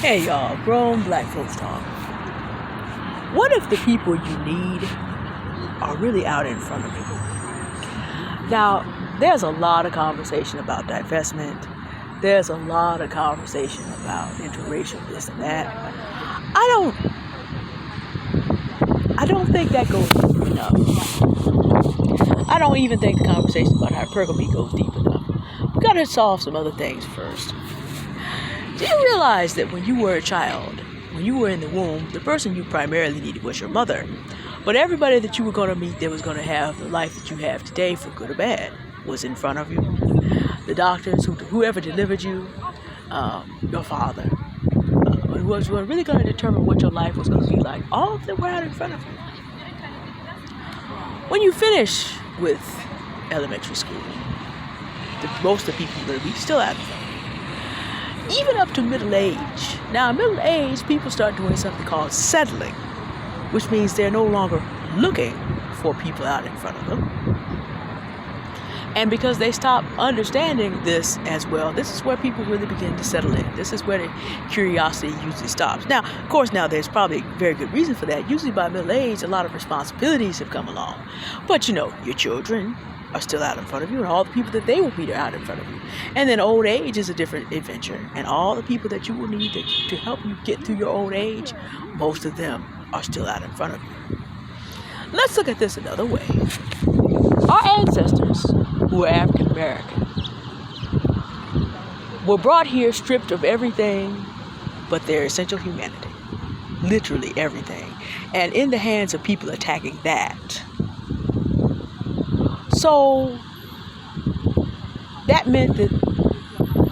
Hey y'all, grown black folks talk. What if the people you need are really out in front of you? Now, there's a lot of conversation about divestment. There's a lot of conversation about interracial this and that. I don't think that goes deep enough. I don't even think the conversation about hypergamy goes deep enough. We gotta solve some other things first. Do you realize that when you were a child, when you were in the womb, the person you primarily needed was your mother? But everybody that you were going to meet that was going to have the life that you have today, for good or bad, was in front of you. The doctors, whoever delivered you, your father, was really going to determine what your life was going to be like. All of them were out in front of you. When you finish with elementary school, most of the people are going to be still out in front of you. Even up to middle age. Now, middle age, people start doing something called settling, which means they're no longer looking for people out in front of them. And because they stop understanding this as well, this is where people really begin to settle in. This is where the curiosity usually stops. Now, of course, now there's probably a very good reason for that. Usually by middle age, a lot of responsibilities have come along. But, your children are still out in front of you, and all the people that they will be are out in front of you. And then old age is a different adventure, and all the people that you will need to help you get through your old age, most of them are still out in front of you. Let's look at this another way. Our ancestors, who are African American, were brought here stripped of everything but their essential humanity. Literally everything. And in the hands of people attacking that. So that meant that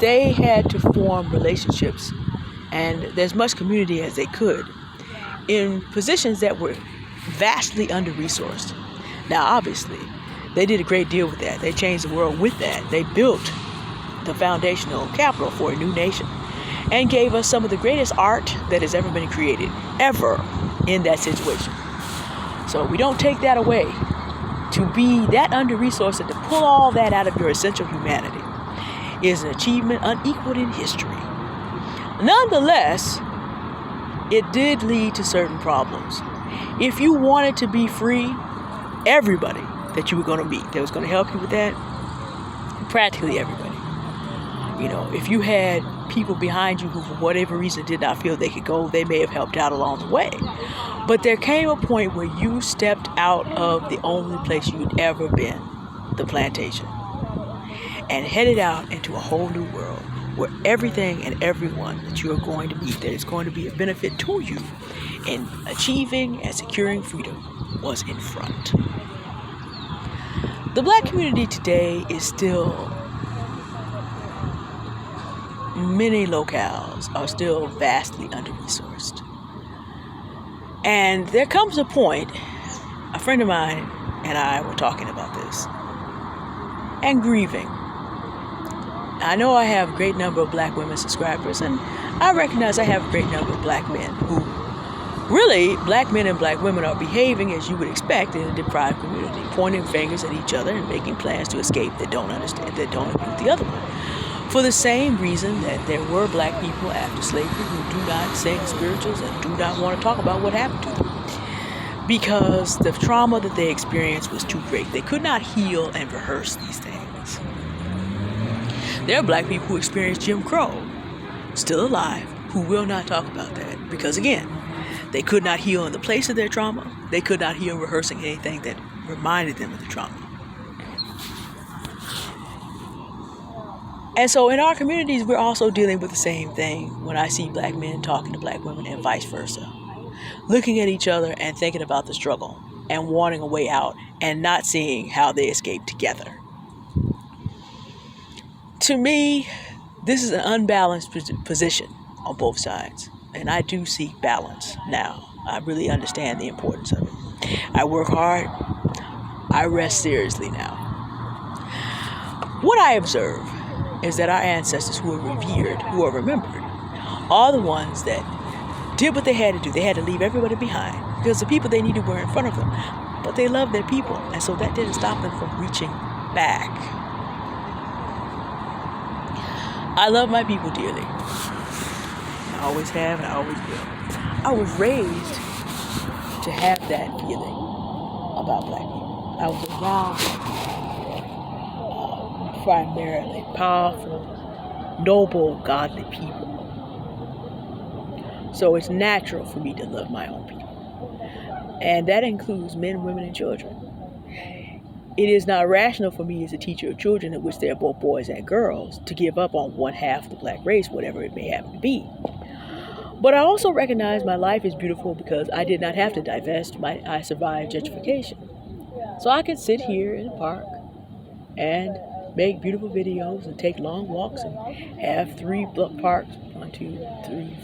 they had to form relationships and as much community as they could in positions that were vastly under-resourced. Now, obviously, they did a great deal with that. They changed the world with that. They built the foundational capital for a new nation and gave us some of the greatest art that has ever been created, ever, in that situation. So we don't take that away. To be that under-resourced and to pull all that out of your essential humanity is an achievement unequaled in history. Nonetheless, it did lead to certain problems. If you wanted to be free, everybody that you were going to meet that was going to help you with that, practically everybody. If you had people behind you who, for whatever reason, did not feel they could go, they may have helped out along the way. But there came a point where you stepped out of the only place you'd ever been, the plantation, and headed out into a whole new world where everything and everyone that you are going to meet that is going to be a benefit to you in achieving and securing freedom was in front. The black community today is still, many locales are still vastly under-resourced. And there comes a point, a friend of mine and I were talking about this, and grieving. I know I have a great number of black women subscribers, and I recognize I have a great number of black men who, really, black men and black women are behaving as you would expect in a deprived community, pointing fingers at each other and making plans to escape that don't understand, that don't agree with the other one. For the same reason that there were black people after slavery who do not sing spirituals and do not want to talk about what happened to them. Because the trauma that they experienced was too great. They could not heal and rehearse these things. There are black people who experienced Jim Crow, still alive, who will not talk about that. Because again, they could not heal in the place of their trauma. They could not heal rehearsing anything that reminded them of the trauma. And so in our communities, we're also dealing with the same thing when I see black men talking to black women and vice versa. Looking at each other and thinking about the struggle and wanting a way out and not seeing how they escape together. To me, this is an unbalanced position on both sides. And I do seek balance now. I really understand the importance of it. I work hard. I rest seriously now. What I observe is that our ancestors who are revered, who are remembered, are the ones that did what they had to do. They had to leave everybody behind because the people they needed were in front of them. But they loved their people, and so that didn't stop them from reaching back. I love my people dearly. I always have and I always will. I was raised to have that feeling about black people. I was around primarily powerful, noble, godly people. So it's natural for me to love my own people. And that includes men, women, and children. It is not rational for me as a teacher of children, in which they are both boys and girls, to give up on one half of the black race, whatever it may happen to be. But I also recognize my life is beautiful because I did not have to divest. I survived gentrification. So I could sit here in the park and make beautiful videos and take long walks and have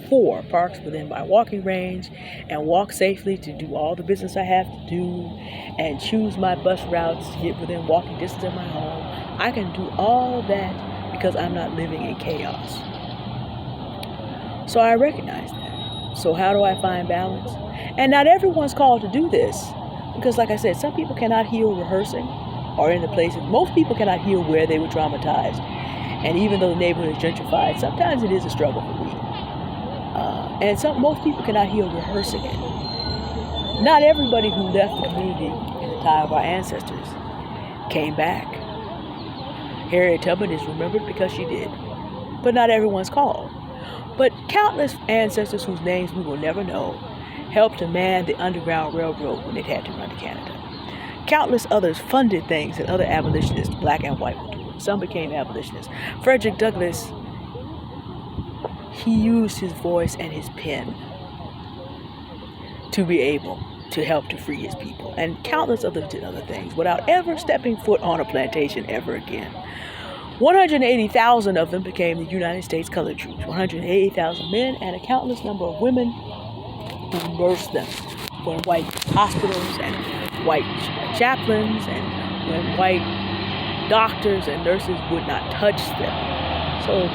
4 parks within my walking range and walk safely to do all the business I have to do and choose my bus routes to get within walking distance of my home. I can do all that because I'm not living in chaos. So I recognize that. So how do I find balance? And not everyone's called to do this because, like I said, some people cannot heal rehearsing or in the places. Most people cannot heal where they were traumatized. And even though the neighborhood is gentrified, sometimes it is a struggle for me. Most people cannot heal rehearsing it. Not everybody who left the community in the time of our ancestors came back. Harriet Tubman is remembered because she did. But not everyone's called. But countless ancestors whose names we will never know helped to man the Underground Railroad when it had to run to Canada. Countless others funded things that other abolitionists, black and white, were doing. Some became abolitionists. Frederick Douglass, he used his voice and his pen to be able to help to free his people. And countless others did other things without ever stepping foot on a plantation ever again. 180,000 of them became the United States colored troops. 180,000 men and a countless number of women who nursed them. When white hospitals and white chaplains and when white doctors and nurses would not touch them. So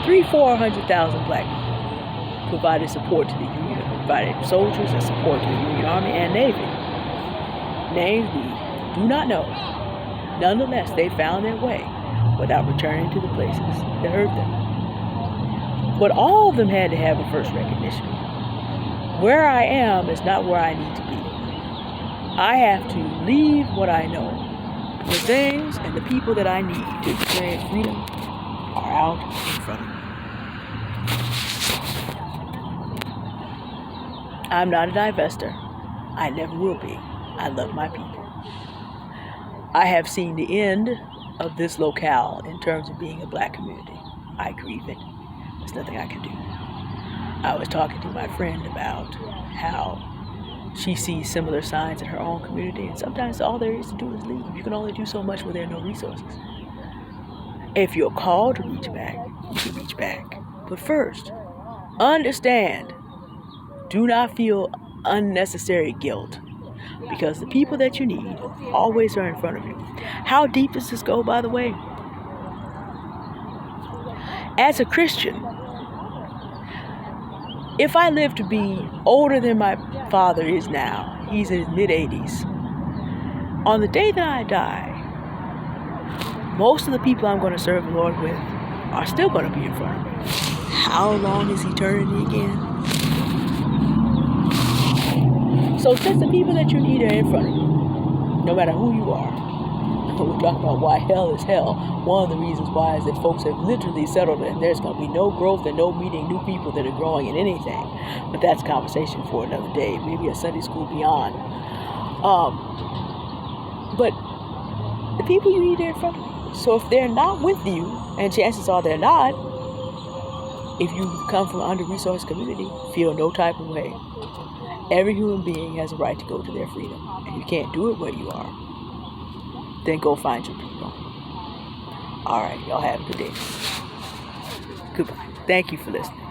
300,000-400,000 black people provided support to the Union, provided soldiers and support to the Union Army and Navy. Names we do not know. Nonetheless, they found their way without returning to the places that hurt them. But all of them had to have a first recognition. Where I am is not where I need to be. I have to leave what I know. The things and the people that I need to experience freedom are out in front of me. I'm not a divester. I never will be. I love my people. I have seen the end of this locale in terms of being a black community. I grieve it. There's nothing I can do. I was talking to my friend about how she sees similar signs in her own community, and sometimes all there is to do is leave. You can only do so much where there are no resources. If you're called to reach back, you can reach back. But first, understand, do not feel unnecessary guilt, because the people that you need always are in front of you. How deep does this go, by the way? As a Christian, if I live to be older than my father is now, he's in his mid-80s, on the day that I die, most of the people I'm going to serve the Lord with are still going to be in front of me. How long is eternity again? So since the people that you need are in front of you, no matter who you are, we're talking about why hell is hell. One of the reasons why is that folks have literally settled and there's going to be no growth and no meeting new people that are growing in anything. But that's a conversation for another day, maybe a Sunday school beyond. But the people you need are in front of you. So if they're not with you, and chances are they're not, if you come from an under-resourced community, feel no type of way. Every human being has a right to go to their freedom. And you can't do it where you are. Then go find your people. All right, y'all have a good day. Goodbye. Thank you for listening.